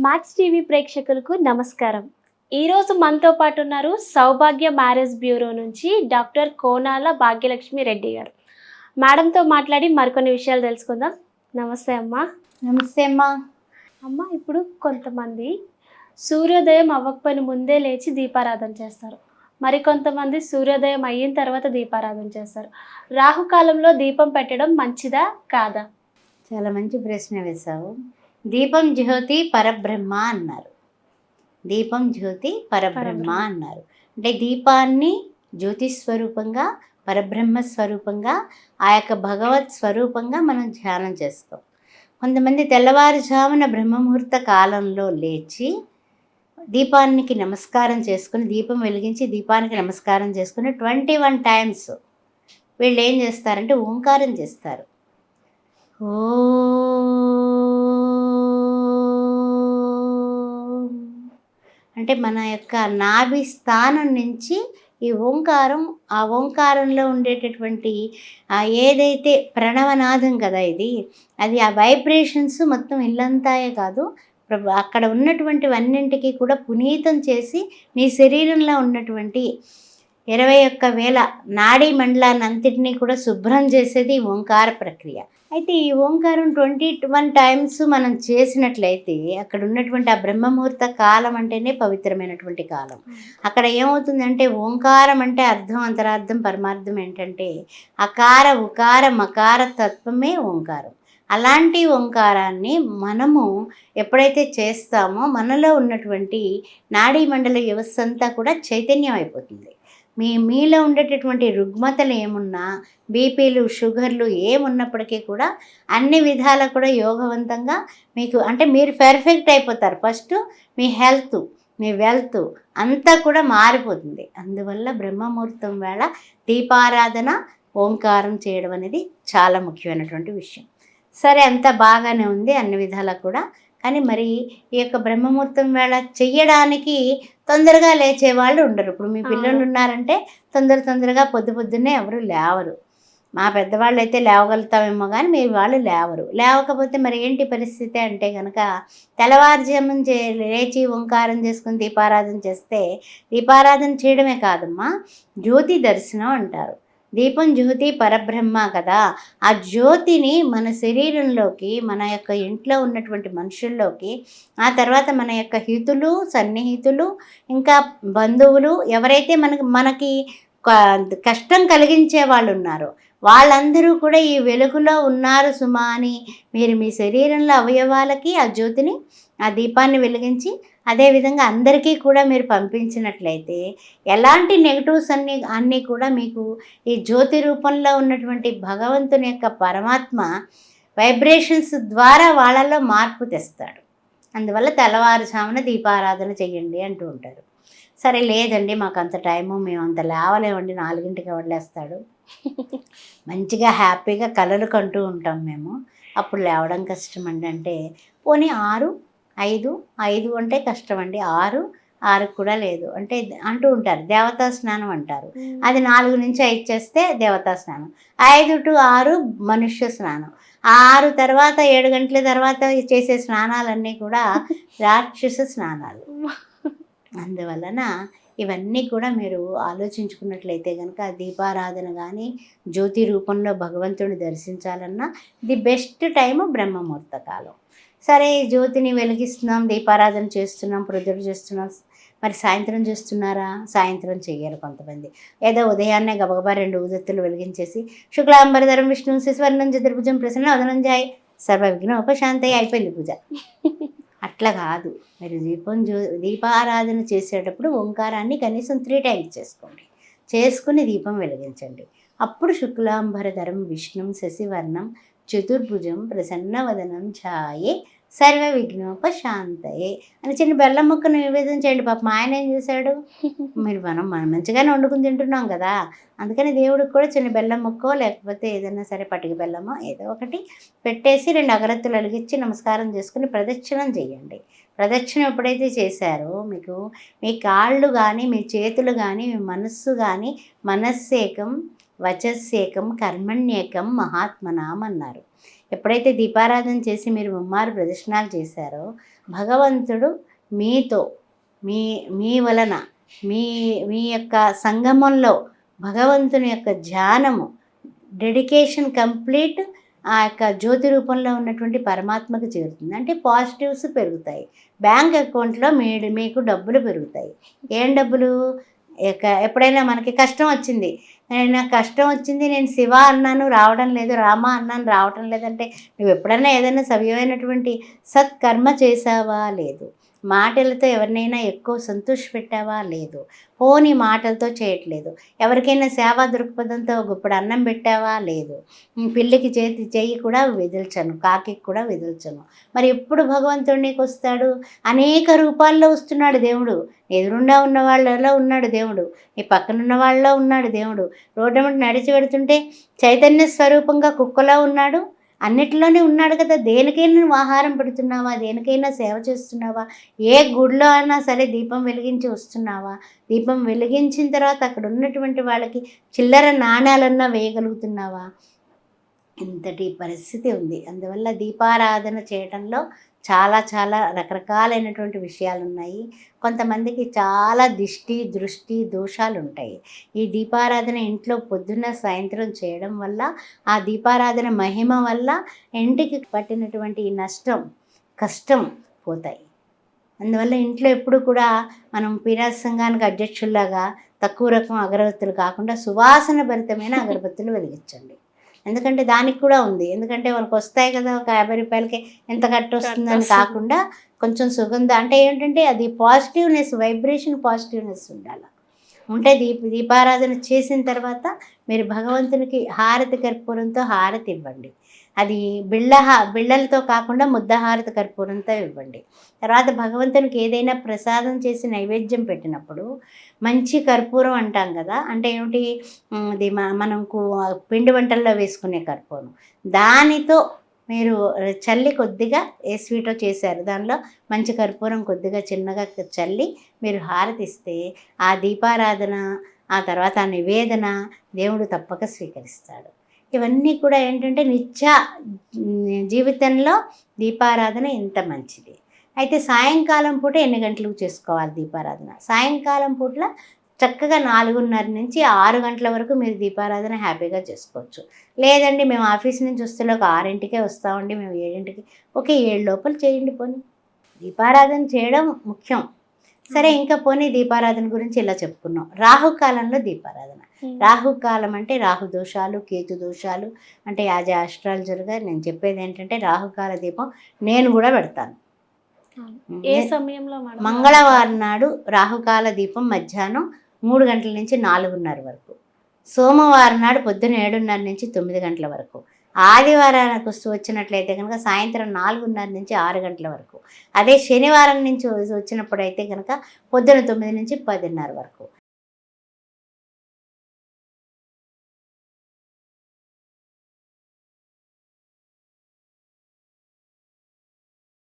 Max TV ప్రేక్షకులకు నమస్కారం. ఈరోజు మనతో పాటు ఉన్నారు సౌభాగ్య మ్యారేజ్ బ్యూరో నుంచి డాక్టర్ కోనాల భాగ్యలక్ష్మి రెడ్డి గారు. మేడంతో మాట్లాడి మరికొన్ని విషయాలు తెలుసుకుందాం. నమస్తే అమ్మా. నమస్తే అమ్మా. అమ్మ, ఇప్పుడు కొంతమంది సూర్యోదయం అవ్వకపోయిన ముందే లేచి దీపారాధన చేస్తారు. మరికొంతమంది సూర్యోదయం అయిన తర్వాత దీపారాధన చేస్తారు. రాహుకాలంలో దీపం పెట్టడం మంచిదా కాదా? చాలా మంచి ప్రశ్న వేశావు. దీపం జ్యోతి పరబ్రహ్మ అన్నారు. దీపం జ్యోతి పరబ్రహ్మ అన్నారు. అంటే దీపాన్ని జ్యోతి స్వరూపంగా, పరబ్రహ్మ స్వరూపంగా, ఆ యొక్క భగవత్ స్వరూపంగా మనం ధ్యానం చేస్తాం. కొంతమంది తెల్లవారుజామున బ్రహ్మముహూర్త కాలంలో లేచి దీపానికి నమస్కారం చేసుకుని, దీపం వెలిగించి దీపానికి నమస్కారం చేసుకుని 21 టైమ్స్ వీళ్ళు ఏం చేస్తారంటే ఓంకారం చేస్తారు. ఓ అంటే మన యొక్క నాభి స్థానం నుంచి ఈ ఓంకారం, ఆ ఓంకారంలో ఉండేటటువంటి ఏదైతే ప్రణవనాదం కదా ఇది, అది ఆ వైబ్రేషన్స్ మొత్తం ఇల్లంతాయే కాదు, అక్కడ ఉన్నటువంటివన్నింటికి కూడా పునీతం చేసి నీ శరీరంలో ఉన్నటువంటి 21,000 నాడీ మండలాన్ని అంతటినీ కూడా శుభ్రం చేసేది ఓంకార ప్రక్రియ. అయితే ఈ ఓంకారం 21 టైమ్స్ మనం చేసినట్లయితే అక్కడ ఉన్నటువంటి ఆ బ్రహ్మముహూర్త కాలం అంటేనే పవిత్రమైనటువంటి కాలం. అక్కడ ఏమవుతుందంటే ఓంకారం అంటే అర్థం, అంతరార్థం, పరమార్థం ఏంటంటే అకార ఉకార మకార తత్వమే ఓంకారం. అలాంటి ఓంకారాన్ని మనము ఎప్పుడైతే చేస్తామో మనలో ఉన్నటువంటి నాడీ మండల వ్యవస్థ అంతా కూడా చైతన్యం అయిపోతుంది. మీలో ఉండేటటువంటి రుగ్మతలు ఏమున్నా, బీపీలు, షుగర్లు ఏమున్నప్పటికీ కూడా అన్ని విధాలా కూడా యోగవంతంగా మీకు అంటే మీరు పర్ఫెక్ట్ అయిపోతారు. ఫస్ట్ మీ హెల్త్, మీ వెల్త్ అంతా కూడా మారిపోతుంది. అందువల్ల బ్రహ్మముహూర్తం వేళ దీపారాధన, ఓంకారం చేయడం అనేది చాలా ముఖ్యమైనటువంటి విషయం. సరే, అంతా బాగానే ఉంది అన్ని విధాలా కూడా. కానీ మరి ఈ యొక్క బ్రహ్మముహూర్తం వేళ చెయ్యడానికి తొందరగా లేచేవాళ్ళు ఉండరు. ఇప్పుడు మీ పిల్లలు ఉన్నారంటే తొందరగా పొద్దున్నే ఎవరు లేవరు. మా పెద్దవాళ్ళు అయితే లేవగలుగుతామేమో కానీ మీ వాళ్ళు లేవరు. లేవకపోతే మరి ఏంటి పరిస్థితి అంటే కనుక తెల్లవారుజామున లేచి ఓంకారం చేసుకుని దీపారాధన చేస్తే, దీపారాధన చేయడమే కాదమ్మా, జ్యోతి దర్శనం అంటారు. దీపం జ్యోతి పరబ్రహ్మ కదా, ఆ జ్యోతిని మన శరీరంలోకి, మన యొక్క ఇంట్లో ఉన్నటువంటి మనుషుల్లోకి, ఆ తర్వాత మన యొక్క హితులు, సన్నిహితులు, ఇంకా బంధువులు ఎవరైతే మనకి కష్టం కలిగించే వాళ్ళు ఉన్నారో వాళ్ళందరూ కూడా ఈ వెలుగులో ఉన్నారు సుమా అని మీరు మీ శరీరంలో అవయవాలకి ఆ జ్యోతిని, ఆ దీపాన్ని వెలిగించి అదేవిధంగా అందరికీ కూడా మీరు పంపించినట్లయితే ఎలాంటి నెగటివ్స్ అన్నీ కూడా మీకు ఈ జ్యోతి రూపంలో ఉన్నటువంటి భగవంతుని యొక్క పరమాత్మ వైబ్రేషన్స్ ద్వారా వాళ్ళల్లో మార్పు తెస్తాడు. అందువల్ల తెల్లవారుజామున దీపారాధన చెయ్యండి అంటూ ఉంటారు. సరే, లేదండి మాకు అంత టైము, మేము అంత లేవలేమండి, 4ంటికి వదిలేస్తాడు, మంచిగా హ్యాపీగా కలలు కంటూ ఉంటాం మేము, అప్పుడు లేవడం కష్టం అండి అంటే పోనీ 5 అంటే కష్టం అండి, 6 కూడా లేదు అంటే అంటూ ఉంటారు. దేవతా స్నానం అంటారు. అది 4 నుంచి 5 చేస్తే దేవతా స్నానం, 5 to 6 మనుష్య స్నానం, 6 తర్వాత 7 గంటల తర్వాత చేసే స్నానాలన్నీ కూడా రాక్షస స్నానాలు. అందువలన ఇవన్నీ కూడా మీరు ఆలోచించుకున్నట్లయితే కనుక దీపారాధన కానీ, జ్యోతి రూపంలో భగవంతుడిని దర్శించాలన్నా ది బెస్ట్ టైము బ్రహ్మముహూర్త కాలం. సరే, జ్యోతిని వెలిగిస్తున్నాం, దీపారాధన చేస్తున్నాం, ప్రొద్దుట చేస్తున్నాం, మరి సాయంత్రం చేస్తున్నారా? సాయంత్రం చెయ్యరు కొంతమంది. ఏదో ఉదయాన్నే గబగబా 2 ఊదత్తులు వెలిగించేసి శుక్లాంబరధరం విష్ణు శశివర్ణం చతుర్భుజం ప్రసన్న వదనంజాయ్ సర్వ విఘ్నోపశాంతయ్య అయిపోయింది పూజ. అట్లా కాదు. మీరు దీపారాధన చేసేటప్పుడు ఓంకారాన్ని కనీసం 3 టైమ్స్ చేసుకోండి. చేసుకుని దీపం వెలిగించండి. అప్పుడు శుక్లాంబరధరం విష్ణుం శశివర్ణం చతుర్భుజం ప్రసన్నవదనం ఛాయే సర్వ విఘ్నోపశాంతయే అని చిన్న బెల్లం ముక్కను నివేదన చేయండి. పాపం ఆయన ఏం చేశాడు? మనం మంచిగానే వండుకుని తింటున్నాం కదా, అందుకని దేవుడికి కూడా చిన్న బెల్లం ముక్కో లేకపోతే ఏదైనా సరే పటిక బెల్లమో ఏదో ఒకటి పెట్టేసి 2 అగరత్తులు వెలిగించి నమస్కారం చేసుకుని ప్రదక్షిణం చేయండి. ప్రదక్షిణం ఎప్పుడైతే చేశారో మీకు మీ కాళ్ళు కానీ, మీ చేతులు కానీ, మీ మనస్సు కానీ మనస్సేకం వచస్సేకం కర్మణ్యేకం మహాత్మనాం అన్నారు. ఎప్పుడైతే దీపారాధన చేసి మీరు ముమ్మారు ప్రదక్షిణాలు చేశారో భగవంతుడు మీతో మీ మీ వలన మీ మీ యొక్క సంగమంలో భగవంతుని యొక్క ధ్యానము డెడికేషన్ కంప్లీట్ ఆ యొక్క జ్యోతి రూపంలో ఉన్నటువంటి పరమాత్మకు చేరుతుంది. అంటే పాజిటివ్స్ పెరుగుతాయి. బ్యాంక్ అకౌంట్లో మీకు డబ్బులు పెరుగుతాయి. ఏం డబ్బులు? ఎప్పుడైనా మనకి కష్టం వచ్చింది, నాకు కష్టం వచ్చింది, నేను శివ అన్నాను రావడం లేదు, రామ అన్నాను రావడం లేదంటే నువ్వు ఎప్పుడైనా ఏదైనా సవ్యమైనటువంటి సత్కర్మ చేసావా? లేదు. మాటలతో ఎవరినైనా ఎక్కువ సంతోషపెట్టావా? లేదు. పోని మాటలతో చేయట్లేదు. ఎవరికైనా సేవా దృక్పథంతో గుప్పుడు అన్నం పెట్టావా? లేదు. పిల్లికి చెయ్యి కూడా విదిల్చను, కాకి కూడా విదిల్చను. మరి ఎప్పుడు భగవంతుడు నీకు వస్తాడు? అనేక రూపాల్లో వస్తున్నాడు దేవుడు. ఎదురుండా ఉన్న వాళ్ళలో ఉన్నాడు దేవుడు, నీ పక్కనున్న వాళ్ళలో ఉన్నాడు దేవుడు. రోడ్డు మీద నడిచి పెడుతుంటే చైతన్య స్వరూపంగా కుక్కలో ఉన్నాడు, అన్నిటిలోనే ఉన్నాడు కదా. దేనికైనా నువ్వు ఆహారం పెడుతున్నావా? దేనికైనా సేవ చేస్తున్నావా? ఏ గుడిలో అయినా సరే దీపం వెలిగించి వస్తున్నావా? దీపం వెలిగించిన తర్వాత అక్కడ ఉన్నటువంటి వాళ్ళకి చిల్లర నాణ్యాలన్నా వేయగలుగుతున్నావా? ఇంతటి పరిస్థితి ఉంది. అందువల్ల దీపారాధన చేయడంలో చాలా చాలా రకరకాలైనటువంటి విషయాలు ఉన్నాయి. కొంతమందికి చాలా దృష్టి దోషాలు ఉంటాయి. ఈ దీపారాధన ఇంట్లో పొద్దున్న సాయంత్రం చేయడం వల్ల, ఆ దీపారాధన మహిమ వల్ల ఇంటికి పట్టినటువంటి కష్టం పోతాయి. అందువల్ల ఇంట్లో ఎప్పుడు కూడా మనం పీనాస్ సంఘానికి అధ్యక్షుల్లాగా తక్కువ రకం అగరబత్తులు కాకుండా సువాసన భరితమైన అగరబత్తులు వెలిగించండి. ఎందుకంటే దానికి కూడా ఉంది. ఎందుకంటే వాళ్ళకి వస్తాయి కదా, ఒక 50 రూపాయలకి ఎంత కట్టు వస్తుందని కాకుండా కొంచెం అంటే ఏంటంటే అది పాజిటివ్నెస్, వైబ్రేషన్ పాజిటివ్నెస్ ఉండాలి. ఉంటే దీపారాధన చేసిన తర్వాత మీరు భగవంతునికి హారతి కర్పూరంతో హారతి ఇవ్వండి. అది బిళ్ళలతో కాకుండా ముద్దహారతి కర్పూరంతో ఇవ్వండి. తర్వాత భగవంతునికి ఏదైనా ప్రసాదం చేసి నైవేద్యం పెట్టినప్పుడు మంచి కర్పూరం అంటాం కదా, అంటే ఏమిటి? అది మనకు పిండి వంటల్లో వేసుకునే కర్పూరం. దానితో మీరు చల్లి కొద్దిగా ఏ స్వీటో చేశారు, దానిలో మంచి కర్పూరం కొద్దిగా చిన్నగా చల్లి మీరు హారతిస్తే ఆ దీపారాధన, ఆ తర్వాత ఆ నివేదన దేవుడు తప్పక స్వీకరిస్తాడు. ఇవన్నీ కూడా ఏంటంటే జీవితంలో దీపారాధన ఎంత మంచిది. అయితే సాయంకాలం పూట ఎన్ని గంటలకు చేసుకోవాలి దీపారాధన? సాయంకాలం పూట్ల చక్కగా 4:30 నుంచి 6 గంటల వరకు మీరు దీపారాధన హ్యాపీగా చేసుకోవచ్చు. లేదండి మేము ఆఫీస్ నుంచి వస్తే ఒక 6ంటికే వస్తామండి, మేము 7ంటికి, ఓకే 7 లోపల చేయండి. పోనీ దీపారాధన చేయడం ముఖ్యం. సరే, ఇంకా పోనీ దీపారాధన గురించి ఇలా చెప్పుకున్నాం. రాహుకాలంలో దీపారాధన. రాహుకాలం అంటే రాహు దోషాలు, కేతు దోషాలు అంటే యాజ్ ఆస్ట్రాలజర్గా నేను చెప్పేది ఏంటంటే రాహుకాల దీపం నేను కూడా పెడతాను. ఏ సమయంలో? మంగళవారం నాడు రాహుకాల దీపం మధ్యాహ్నం 3 గంటల నుంచి 4:30 వరకు, సోమవారం నాడు పొద్దున్న 7:30 నుంచి 9 గంటల వరకు, ఆదివారానికి వచ్చినట్లయితే కనుక సాయంత్రం 4:30 నుంచి 6 గంటల వరకు, అదే శనివారం నుంచి వచ్చినప్పుడు అయితే కనుక పొద్దున 9 నుంచి 10:30 వరకు.